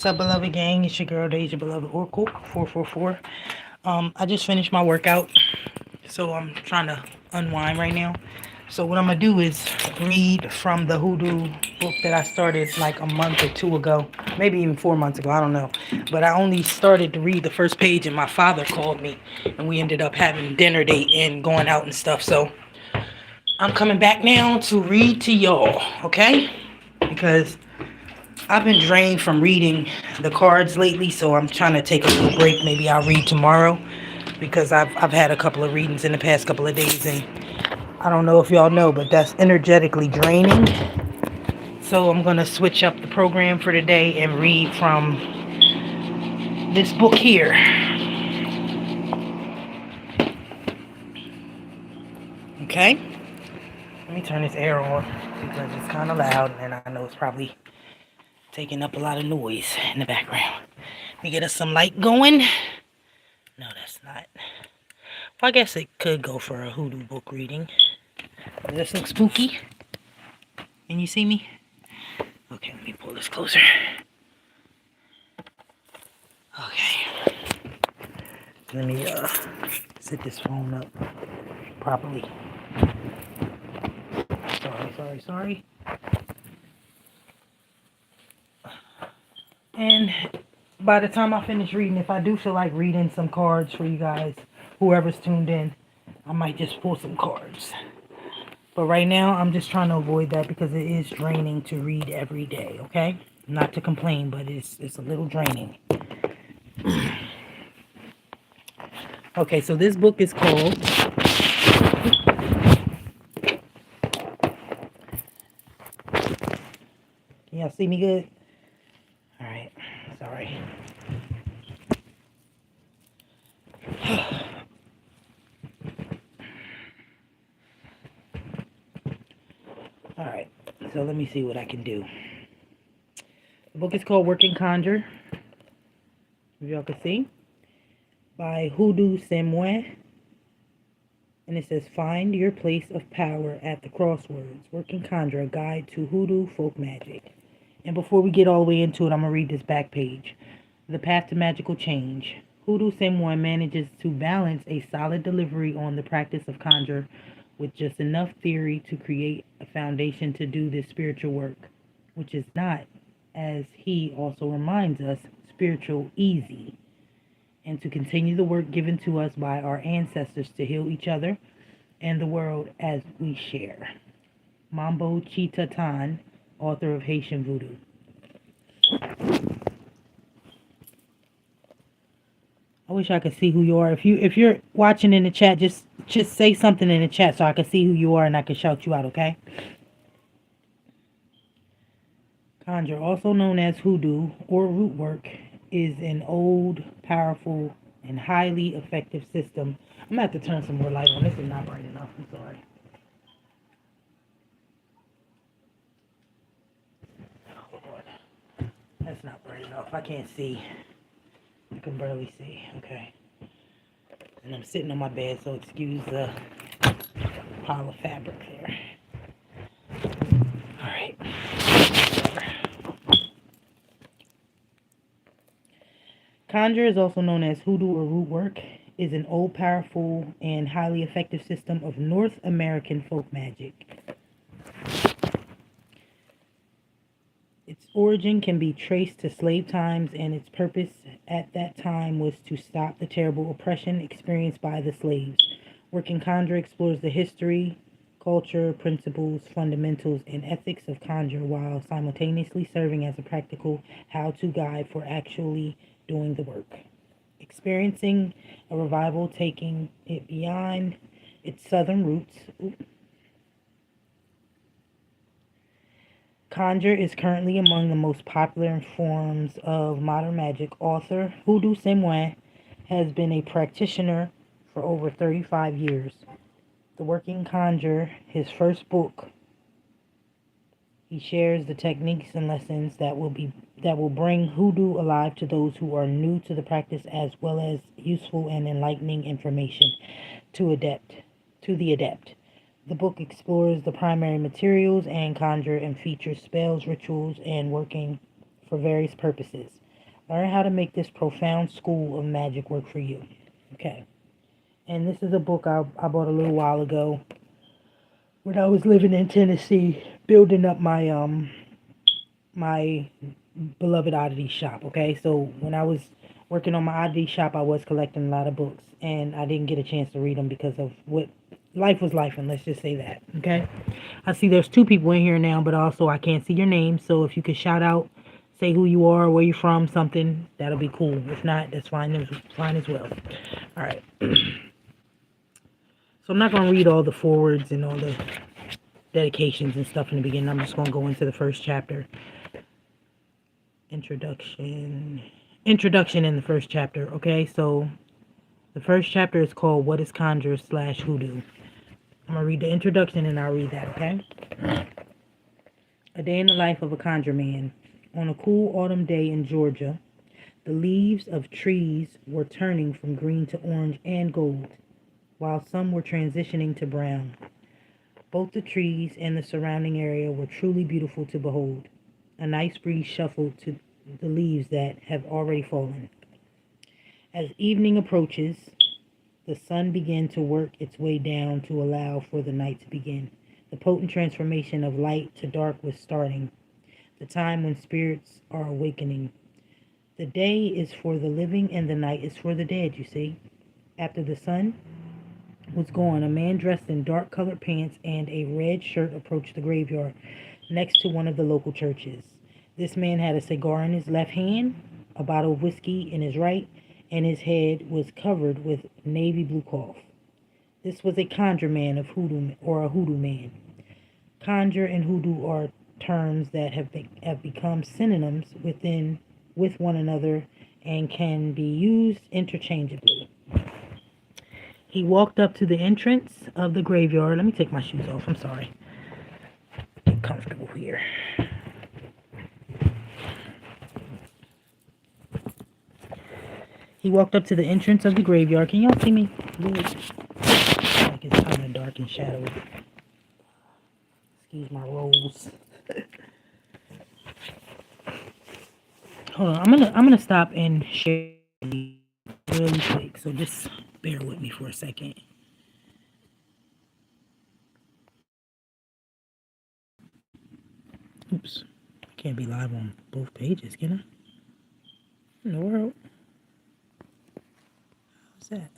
What's up, beloved gang? It's your girl, Daja Beloved Oracle, 444. I just finished my workout, so I'm trying to unwind right now. So what I'm gonna do is read from the Hoodoo book that I started like a month or two ago, maybe even 4 months ago. I don't know, but I only started to read the first page, and my father called me, and we ended up having dinner date and going out and stuff. So I'm coming back now to read to y'all, okay? Because I've been drained from reading the cards lately, so I'm trying to take a little break. Maybe I'll read tomorrow because I've had a couple of readings in the past couple of days, and I don't know if y'all know, but that's energetically draining. So I'm gonna switch up the program for today and read from this book here. Okay? Let me turn this air on because it's kind of loud, and I know it's probably taking up a lot of noise in the background. Let me get us some light going. No, that's not. Well, I guess it could go for a hoodoo book reading. Does this look spooky? Can you see me? Okay, let me pull this closer. Okay. Let me set this phone up properly. Sorry. And by the time I finish reading, if I do feel like reading some cards for you guys, whoever's tuned in, I might just pull some cards. But right now, I'm just trying to avoid that because it is draining to read every day, okay? Not to complain, but it's a little draining. Okay, so this book is called... Can y'all see me good? Alright, sorry. Alright, so let me see what I can do. The book is called Working Conjure, if y'all can see, by Hoodoo Semwe. And it says, find your place of power at the crossroads. Working Conjure, a guide to hoodoo folk magic. And before we get all the way into it, I'm going to read this back page. The path to magical change. Hoodoo Semwe manages to balance a solid delivery on the practice of conjure with just enough theory to create a foundation to do this spiritual work, which is not, as he also reminds us, spiritual easy, and to continue the work given to us by our ancestors to heal each other and the world as we share. Mambo Chita Tan, author of Haitian Voodoo. I wish I could see who you are. If you're watching in the chat, just say something in the chat so I can see who you are and I can shout you out, okay? Conjure, also known as hoodoo or root work, is an old, powerful, and highly effective system. I'm going to have to turn some more light on. This is not bright enough. I'm sorry. Oh, Lord. That's not bright enough. I can't see. I can barely see. Okay. And I'm sitting on my bed, so excuse the pile of fabric there. All right. Conjure is also known as hoodoo or root work, is an old, powerful, and highly effective system of North American folk magic. Its origin can be traced to slave times, and its purpose at that time was to stop the terrible oppression experienced by the slaves. Working Conjure explores the history, culture, principles, fundamentals, and ethics of conjure while simultaneously serving as a practical how-to guide for actually doing the work. Experiencing a revival, taking it beyond its southern roots. Conjure is currently among the most popular forms of modern magic. Author Hoodoo Semwe has been a practitioner for over 35 years. The Working Conjure, his first book, he shares the techniques and lessons that will bring hoodoo alive to those who are new to the practice, as well as useful and enlightening information to the adept. The book explores the primary materials and conjure and features spells, rituals, and working for various purposes. Learn how to make this profound school of magic work for you. Okay. And this is a book I bought a little while ago when I was living in Tennessee, building up my beloved oddity shop. Okay, so when I was working on my oddity shop, I was collecting a lot of books, and I didn't get a chance to read them because of what life was life, and let's just say that. Okay, I see there's two people in here now, but also I can't see your name, so if you could shout out, say who you are, where you're from, something, that'll be cool. If not, that's fine as well. All right. So I'm not going to read all the forwards and all the dedications and stuff in the beginning. I'm just going to go into the first chapter. Introduction in the first chapter. Okay, so the first chapter is called What is Conjure / Hoodoo. I'm going to read the introduction and I'll read that, okay? A day in the life of a conjure man. On a cool autumn day in Georgia, the leaves of trees were turning from green to orange and gold, while some were transitioning to brown. Both the trees and the surrounding area were truly beautiful to behold. A nice breeze shuffled to the leaves that have already fallen. As evening approaches, the sun began to work its way down to allow for the night to begin. The potent transformation of light to dark was starting, the time when spirits are awakening. The day is for the living and the night is for the dead, you see. After the sun was gone, a man dressed in dark-colored pants and a red shirt approached the graveyard next to one of the local churches. This man had a cigar in his left hand, a bottle of whiskey in his right, and his head was covered with navy blue cloth. This was a conjure man of hoodoo, or a hoodoo man. Conjure and hoodoo are terms that have become synonyms with one another and can be used interchangeably. He walked up to the entrance of the graveyard. Let me take my shoes off. I'm sorry. Get comfortable here. He walked up to the entrance of the graveyard. Can y'all see me? Good. Like it's kind of dark and shadowy. Excuse my rolls. Hold on. I'm gonna stop and share really quick. So just bear with me for a second. Oops. I can't be live on both pages, can I? In the world? How's that?